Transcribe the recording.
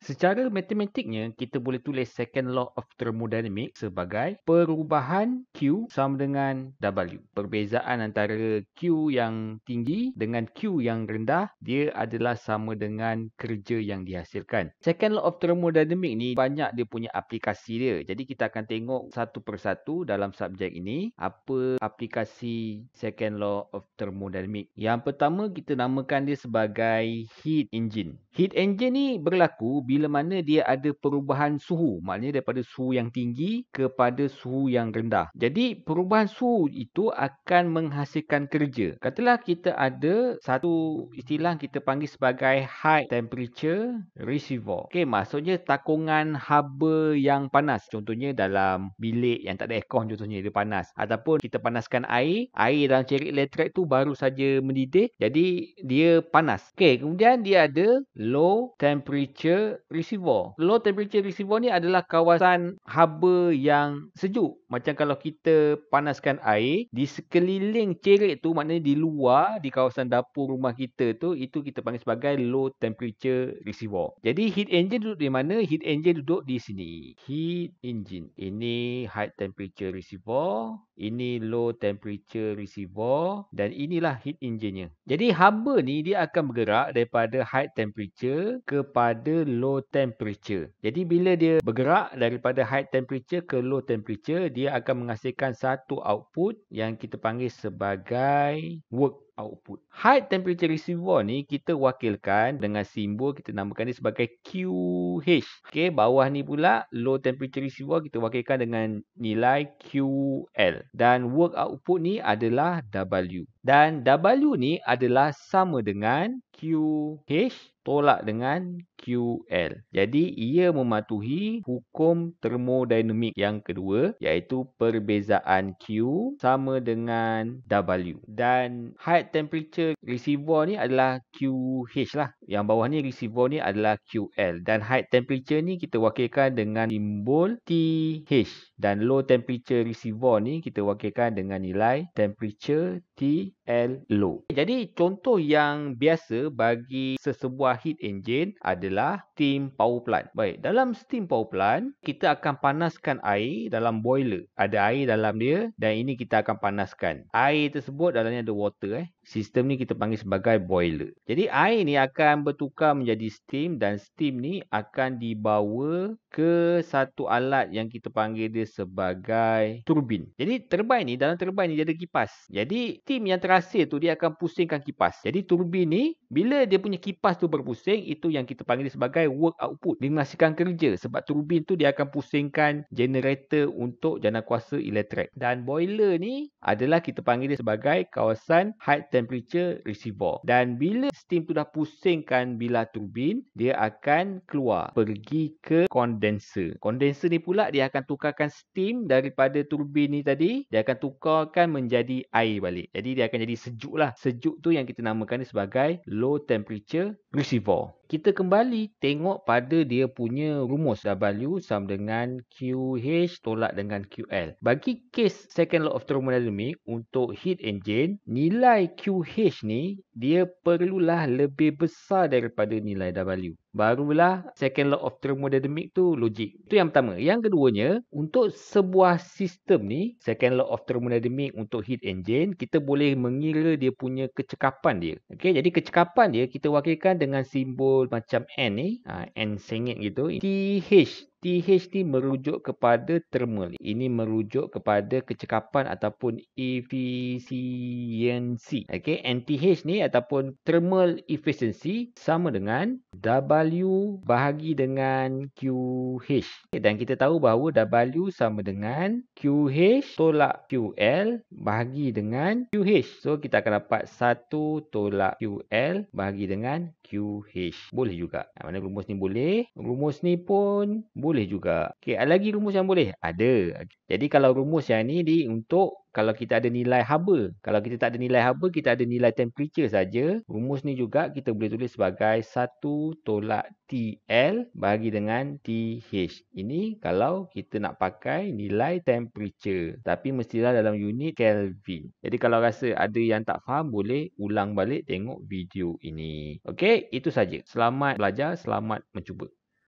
Secara matematiknya, kita boleh tulis second law of thermodynamics sebagai perubahan Q sama dengan W. Perbezaan antara Q yang tinggi dengan Q yang rendah, dia adalah sama dengan kerja yang dihasilkan. Second law of thermodynamics ni banyak dia punya aplikasi dia. Jadi kita akan tengok satu persatu dalam subjek ini, apa aplikasi second law of thermodynamics. Yang pertama, kita namakan dia sebagai heat engine. Heat engine ni berlaku bila mana dia ada perubahan suhu. Maknanya daripada suhu yang tinggi kepada suhu yang rendah. Jadi perubahan suhu itu akan menghasilkan kerja. Katalah kita ada satu istilah kita panggil sebagai high temperature reservoir. Okey, maksudnya takungan haba yang panas. Contohnya dalam bilik yang tak ada aircon contohnya dia panas. Ataupun kita panaskan air dalam cerik elektrik tu baru saja mendidih. Jadi dia panas. Okey, kemudian dia ada low temperature reservoir. Low temperature reservoir ni adalah kawasan haba yang sejuk. Macam kalau kita panaskan air, di sekeliling cerik tu, maknanya di luar, di kawasan dapur rumah kita tu, itu kita panggil sebagai low temperature reservoir. Jadi heat engine duduk di mana? Heat engine duduk di sini. Heat engine. Ini high temperature reservoir. Ini low temperature reservoir. Dan inilah heat engine-nya. Jadi haba ni dia akan bergerak daripada high temperature kepada low temperature. Jadi bila dia bergerak daripada high temperature ke low temperature, dia akan menghasilkan satu output yang kita panggil sebagai work output. High temperature reservoir ni kita wakilkan dengan simbol, kita namakan dia sebagai QH. Okey, bawah ni pula low temperature reservoir kita wakilkan dengan nilai QL. Dan work output ni adalah W. Dan W ni adalah sama dengan QH tolak dengan QL. Jadi ia mematuhi hukum termodinamik yang kedua, iaitu perbezaan Q sama dengan W. Dan high temperature reservoir ni adalah QH lah. Yang bawah ni reservoir ni adalah QL. Dan high temperature ni kita wakilkan dengan simbol TH. Dan low temperature reservoir ni kita wakilkan dengan nilai temperature TL low. Jadi contoh yang biasa bagi sesebuah heat engine adalah steam power plant. Baik, dalam steam power plant, kita akan panaskan air dalam boiler. Ada air dalam dia dan ini kita akan panaskan. Air tersebut dalamnya ada water. Sistem ni kita panggil sebagai boiler. Jadi air ni akan bertukar menjadi steam dan steam ni akan dibawa ke satu alat yang kita panggil dia sebagai turbin. Jadi turbin ni, dalam turbin ni dia ada kipas. Jadi steam yang terhasil tu dia akan pusingkan kipas. Jadi turbin ni bila dia punya kipas tu berpusing, itu yang kita panggil sebagai work output. Dia menghasilkan kerja sebab turbin tu dia akan pusingkan generator untuk janakuasa elektrik. Dan boiler ni adalah kita panggil dia sebagai kawasan high temperature reservoir. Dan bila steam tu dah pusingkan bilah turbin, dia akan keluar pergi ke condenser. Condenser ni pula dia akan tukarkan steam daripada turbin ni tadi, dia akan tukarkan menjadi air balik. Jadi dia akan jadi sejuk lah. Sejuk tu yang kita namakan dia sebagai low temperature reservoir. Kita kembali tengok pada dia punya rumus W sama dengan QH tolak dengan QL. Bagi kes second law of thermodynamics untuk heat engine, nilai QH ni dia perlulah lebih besar daripada nilai W. Barulah second law of thermodynamics tu logik. Itu yang pertama. Yang keduanya, untuk sebuah sistem ni, second law of thermodynamics untuk heat engine, kita boleh mengira dia punya kecekapan dia. Okey, jadi kecekapan dia kita wakilkan dengan simbol macam N ni, N sengit gitu. TH ni merujuk kepada thermal. Ini merujuk kepada kecekapan ataupun efisiensi. Okey, NTH ni ataupun thermal efficiency sama dengan W bahagi dengan QH. Okay, dan kita tahu bahawa W sama dengan QH tolak QL bahagi dengan QH. So kita akan dapat 1 tolak QL bahagi dengan QH. Boleh juga. Mana rumus ni boleh, rumus ni pun boleh juga. Okey, ada lagi rumus yang boleh? Ada. Jadi kalau rumus yang ni untuk kalau kita ada nilai haba. Kalau kita tak ada nilai haba, kita ada nilai temperature saja. Rumus ni juga kita boleh tulis sebagai 1 tolak TL bahagi dengan TH. Ini kalau kita nak pakai nilai temperature. Tapi mestilah dalam unit Kelvin. Jadi kalau rasa ada yang tak faham, boleh ulang balik tengok video ini. Okey, itu saja. Selamat belajar, selamat mencuba.